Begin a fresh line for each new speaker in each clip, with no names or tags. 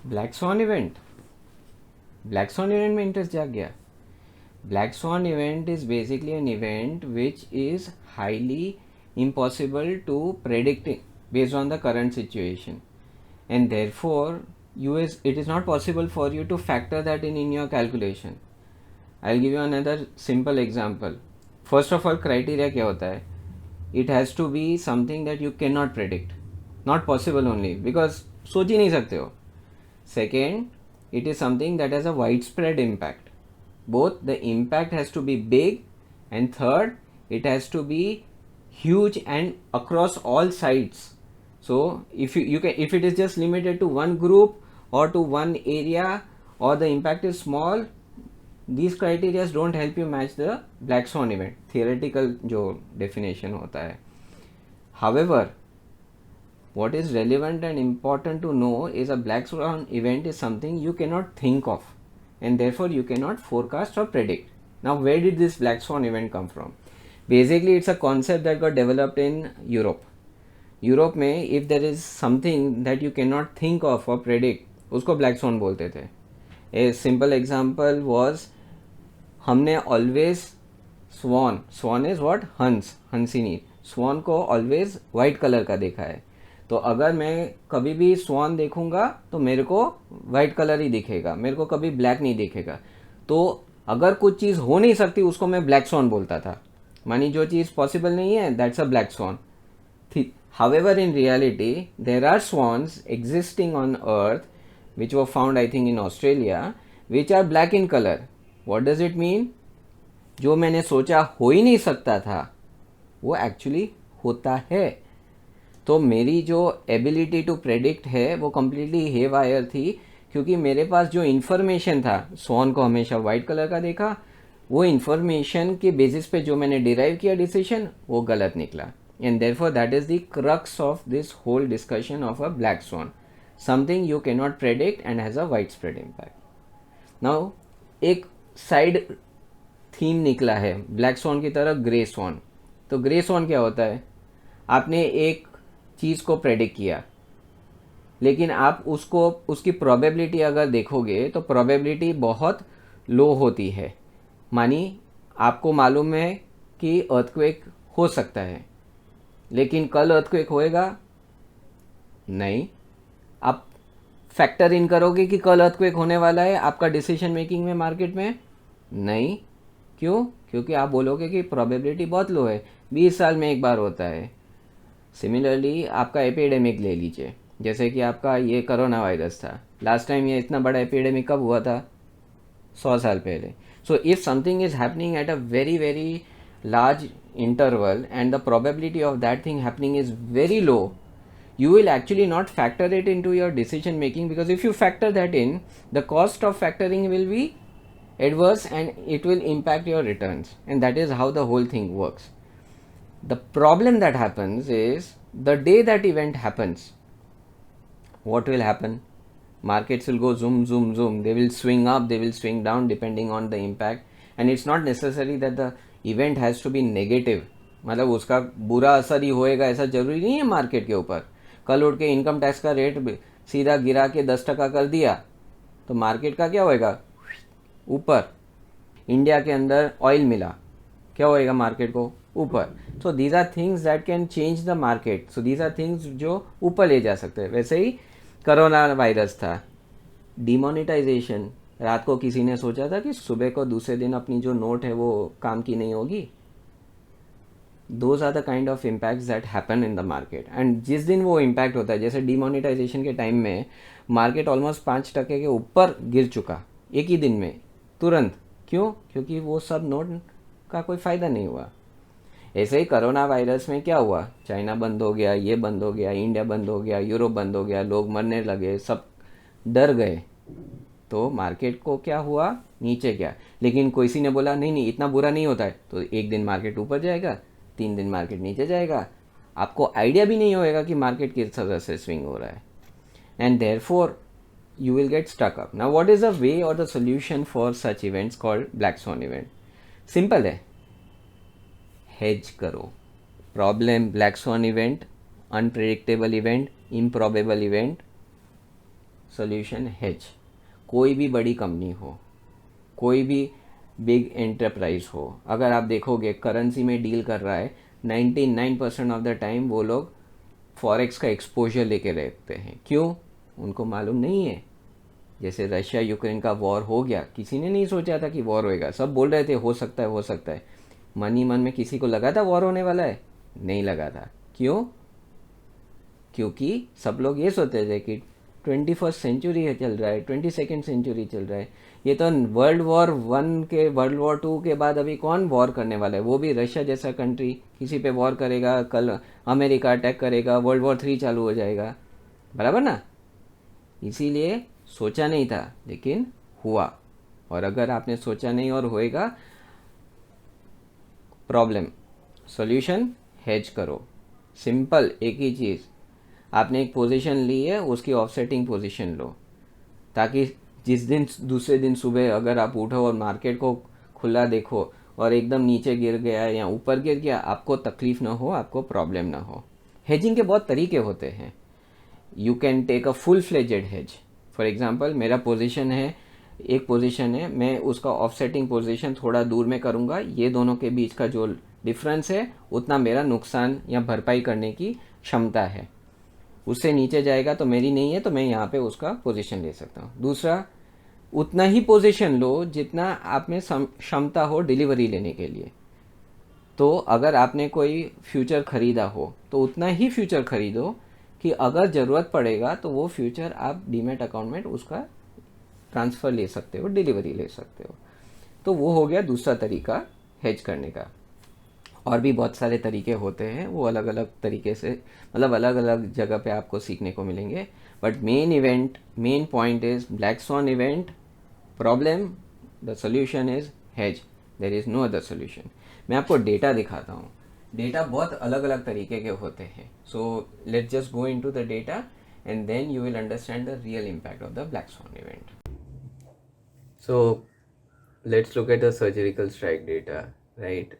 Black swan event, black swan event में interest जाग गया. Black Swan event is basically an event which is highly impossible to predict based on the current situation, and therefore it is not possible for you to factor that in your calculation. I'll give you another simple example. First of all, criteria क्या होता है? It has to be something that you cannot predict, not possible only because सोच ही नहीं सकते हो. Second, it is something that has a widespread impact. Both the impact has to be big, and third, it has to be huge and across all sides. So if if it is just limited to one group or to one area, or the impact is small, these criteria don't help you match the black swan event, theoretical जो definition होता है. However, what is relevant and important to know is a black swan event is something you cannot think of, and therefore you cannot forecast or predict. Now, where did this black swan event come from? Basically, it's a concept that got developed in Europe. Europe में if there is something that you cannot think of or predict, उसको black swan बोलते थे. A simple example was, हमने always swan is what? हंस, हंसिनी. swan को always white color का देखा है. तो अगर मैं कभी भी स्वान देखूंगा तो मेरे को वाइट कलर ही दिखेगा, मेरे को कभी ब्लैक नहीं दिखेगा. तो अगर कुछ चीज़ हो नहीं सकती उसको मैं ब्लैक स्वान बोलता था. मानी जो चीज़ पॉसिबल नहीं है, that's a black swan. However in reality there are swans existing on earth which were found I think in Australia, which are black in colour. What does it mean? जो मैंने सोचा हो ही नहीं सकता था वो एक्चुअली होता है. तो मेरी जो एबिलिटी टू प्रेडिक्ट है वो कम्प्लीटली हे वायर थी, क्योंकि मेरे पास जो इन्फॉर्मेशन था, स्वॉन को हमेशा वाइट कलर का देखा, वो इन्फॉर्मेशन के बेसिस पे जो मैंने डिराइव किया डिसीजन वो गलत निकला. And therefore that is the crux of this whole discussion of a black swan, something you can not predict and has a wide spread impact. Now एक साइड थीम निकला है ब्लैक स्वॉन की तरह, grey swan. तो grey swan क्या होता है? आपने एक चीज़ को प्रेडिक्ट किया, लेकिन आप उसकी प्रोबेबिलिटी अगर देखोगे तो प्रोबेबिलिटी बहुत लो होती है. मानी आपको मालूम है कि अर्थक्वेक हो सकता है, लेकिन कल अर्थक्वेक होएगा नहीं. आप फैक्टर इन करोगे कि कल अर्थक्वेक होने वाला है आपका डिसीजन मेकिंग में मार्केट में? नहीं. क्यों? क्योंकि आप बोलोगे कि प्रोबेबिलिटी बहुत लो है, 20 साल में एक बार होता है. सिमिलरली आपका एपिडेमिक ले लीजिए, जैसे कि आपका ये कोरोना वायरस था. लास्ट टाइम ये इतना बड़ा एपिडेमिक कब हुआ था? 100 साल पहले. So if something is happening at a very very large interval and the probability of that thing happening is very low, you will actually not factor it into your decision making, because if you factor that in, the cost of factoring will be adverse and it will impact your returns, and that is how the whole thing works. The problem that happens is the day that event happens, what will happen? Markets will go zoom zoom zoom, they will swing up, they will swing down depending on the impact, and it's not necessary that the event has to be negative. मतलब उसका बुरा असर ही होएगा ऐसा जरूरी नहीं है market के ऊपर. कल उठ के इनकम टैक्स का रेट सीधा गिरा के 10% कर दिया तो मार्केट का क्या होएगा? ऊपर. इंडिया के अंदर ऑयल मिला, क्या होएगा मार्केट को? ऊपर. So these are things that can change the market. So these are things जो ऊपर ले जा सकते हैं. वैसे ही कोरोना वायरस था, डिमोनेटाइजेशन. रात को किसी ने सोचा था कि सुबह को दूसरे दिन अपनी जो नोट है वो काम की नहीं होगी? Those are the kind of impacts that happen in the market. And जिस दिन वो impact होता है, जैसे डिमोनेटाइजेशन के टाइम में मार्केट ऑलमोस्ट 5% के ऊपर गिर चुका एक ही दिन में, तुरंत. क्यों? क्योंकि वो सब नोट का कोई फ़ायदा नहीं हुआ. ऐसे ही कोरोना वायरस में क्या हुआ? चाइना बंद हो गया, ये बंद हो गया, इंडिया बंद हो गया, यूरोप बंद हो गया, लोग मरने लगे, सब डर गए. तो मार्केट को क्या हुआ? नीचे गया. लेकिन किसी ने बोला नहीं इतना बुरा नहीं होता है, तो एक दिन मार्केट ऊपर जाएगा, 3 दिन मार्केट नीचे जाएगा. आपको आइडिया भी नहीं होएगा कि मार्केट किस तरह से स्विंग हो रहा है. And therefore you will get stuck up. Now what is the way or the solution for such events called black swan event? Simple है, hedge करो. Problem, black swan event, unpredictable event, improbable event, solution hedge. कोई भी बड़ी company हो, कोई भी big enterprise हो, अगर आप देखोगे करेंसी में डील कर रहा है, 99% ऑफ द टाइम वो लोग फॉरेक्स का एक्सपोजर लेके रहते हैं। क्यों? उनको मालूम नहीं है। जैसे रशिया यूक्रेन का वॉर हो गया, किसी ने नहीं सोचा था कि वॉर होएगा, सब बोल रहे थे हो सकता है हो सकता है। मन ही मन में किसी को लगा था वॉर होने वाला है? नहीं लगा था। क्यों? क्योंकि सब लोग ये सोचते थे कि 21st सेंचुरी चल रहा है, 22nd सेंचुरी चल रहा है, ये तो वर्ल्ड वॉर 1 के वर्ल्ड वॉर 2 के बाद अभी कौन वॉर करने वाला है? वो भी रशिया जैसा कंट्री किसी पे वॉर करेगा, कल अमेरिका अटैक करेगा, वर्ल्ड वॉर 3 चालू हो जाएगा, बराबर ना? इसीलिए सोचा नहीं था, लेकिन हुआ। और अगर आपने सोचा नहीं और होएगा, प्रॉब्लम। सॉल्यूशन, हेज करो। सिंपल, एक ही चीज़, आपने एक पोजीशन ली है, उसकी ऑफसेटिंग पोजीशन लो, ताकि जिस दिन दूसरे दिन सुबह अगर आप उठो और मार्केट को खुला देखो और एकदम नीचे गिर गया या ऊपर गिर गया, आपको तकलीफ ना हो, आपको प्रॉब्लम ना हो। हेजिंग के बहुत तरीके होते हैं। You can take a full fledged hedge. For example, मेरा पोजीशन है, एक पोजीशन है, मैं उसका ऑफसेटिंग पोजीशन थोड़ा दूर में करूँगा, ये दोनों के बीच का जो डिफरेंस है उतना मेरा नुकसान या भरपाई करने की क्षमता है। उससे नीचे जाएगा तो मेरी नहीं है, तो मैं यहाँ पे उसका पोजीशन ले सकता हूँ। दूसरा, उतना ही पोजीशन लो जितना आप में क्षमता हो डिलीवरी लेने के लिए। तो अगर आपने कोई फ्यूचर खरीदा हो तो उतना ही फ्यूचर खरीदो कि अगर ज़रूरत पड़ेगा तो वो फ्यूचर आप डीमेट अकाउंट में उसका ट्रांसफ़र ले सकते हो, डिलीवरी ले सकते हो। तो वो हो गया दूसरा तरीका हेज करने का। और भी बहुत सारे तरीके होते हैं, वो अलग अलग तरीके से, मतलब अलग अलग जगह पे आपको सीखने को मिलेंगे। But main point is black swan event, problem, the solution is hedge, there is no other solution. मैं आपको डेटा दिखाता हूँ। डेटा बहुत अलग अलग तरीके के होते हैं। So let's just go into the data and then you will understand the real impact of the black swan event. So let's look at the surgical strike data, right?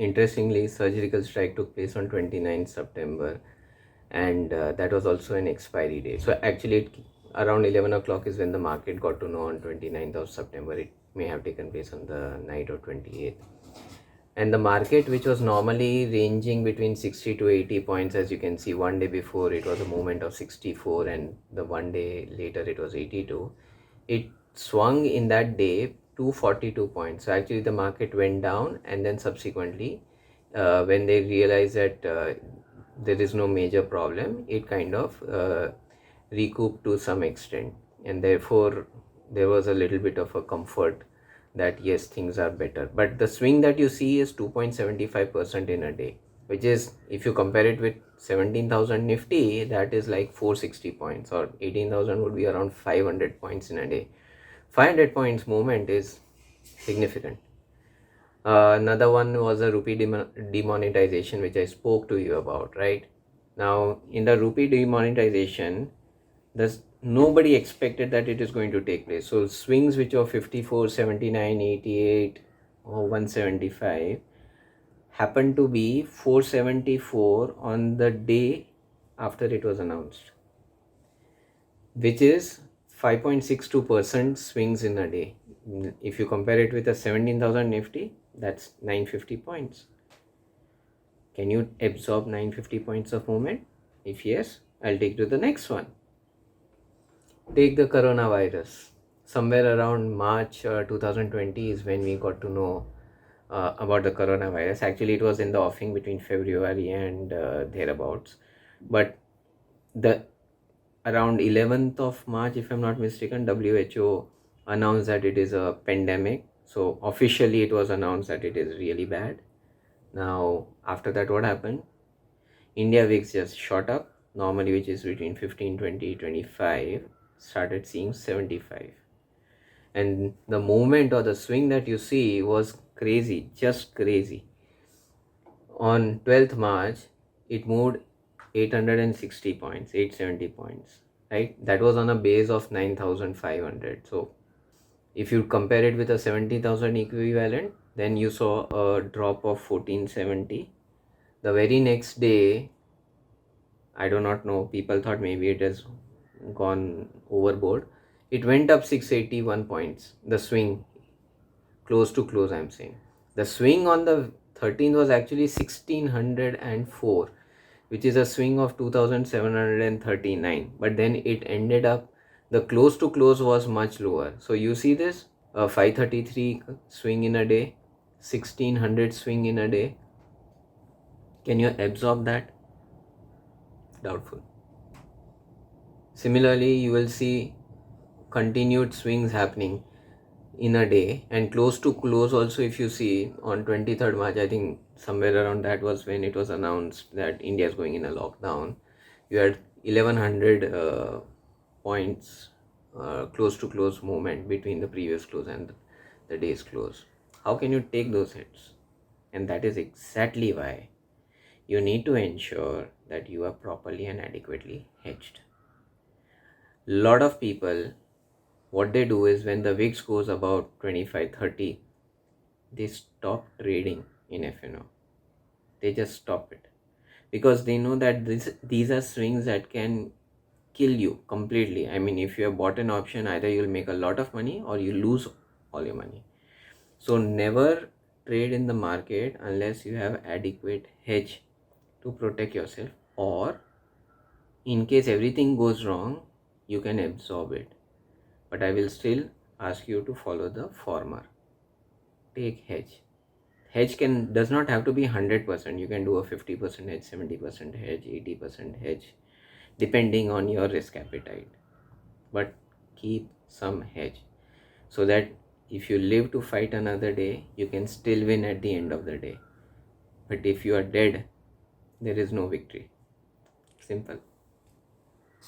Interestingly, surgical strike took place on 29th September, and that was also an expiry date. So actually, around 11 o'clock is when the market got to know on 29th of September. It may have taken place on the night of 28th. And the market, which was normally ranging between 60 to 80 points, as you can see, one day before it was a movement of 64, and the one day later it was 82. It swung in that day 242 points. So actually the market went down, and then subsequently when they realized that there is no major problem, it kind of recouped to some extent, and therefore there was a little bit of a comfort that yes, things are better. But the swing that you see is 2.75% in a day, which is, if you compare it with 17,000 Nifty, that is like 460 points, or 18,000 would be around 500 points in a day. 500 points movement is significant. Another one was a rupee demonetization, which I spoke to you about, right? Now, in the rupee demonetization, nobody expected that it is going to take place. So swings which are 54, 79, 88 or 175 happened to be 474 on the day after it was announced, which is 5.62% swings in a day. If you compare it with a 17,000 Nifty, that's 950 points. Can you absorb 950 points of movement? If yes, I'll take you to the next one. Take the coronavirus. Somewhere around March 2020 is when we got to know about the coronavirus. Actually, it was in the offing between February and thereabouts. But the around 11th of March, if I'm not mistaken, WHO announced that it is a pandemic. So officially it was announced that it is really bad. Now, after that, what happened? India VIX just shot up, normally which is between 15, 20, 25, started seeing 75. And the movement or the swing that you see was crazy, just crazy. On 12th March, it moved 860 points, 870 points, right? That was on a base of 9,500. So if you compare it with a 70,000 equivalent, then you saw a drop of 1470. The very next day, I do not know, people thought maybe it is gone overboard. It went up 681 points. The swing, close to close, I'm saying. The swing on the 13th was actually 1604, which is a swing of 2739. But then it ended up, the close to close was much lower. So you see this, 533 swing in a day, 1600 swing in a day. Can you absorb that? Doubtful. Similarly, you will see continued swings happening in a day, and close to close also. If you see on 23rd March, I think somewhere around that was when it was announced that India is going in a lockdown. You had 1100 points close to close movement between the previous close and the day's close. How can you take those hits? And that is exactly why you need to ensure that you are properly and adequately hedged. Lot of people, what they do is when the VIX goes about 25-30, they stop trading in FNO. They just stop it because they know that these are swings that can kill you completely. I mean, if you have bought an option, either you'll make a lot of money or you lose all your money. So never trade in the market unless you have adequate hedge to protect yourself, or in case everything goes wrong, you can absorb it. But I will still ask you to follow the former. Take hedge. Hedge does not have to be 100%. You can do a 50% hedge, 70% hedge, 80% hedge, depending on your risk appetite. But keep some hedge so that if you live to fight another day, you can still win at the end of the day. But if you are dead, there is no victory. Simple.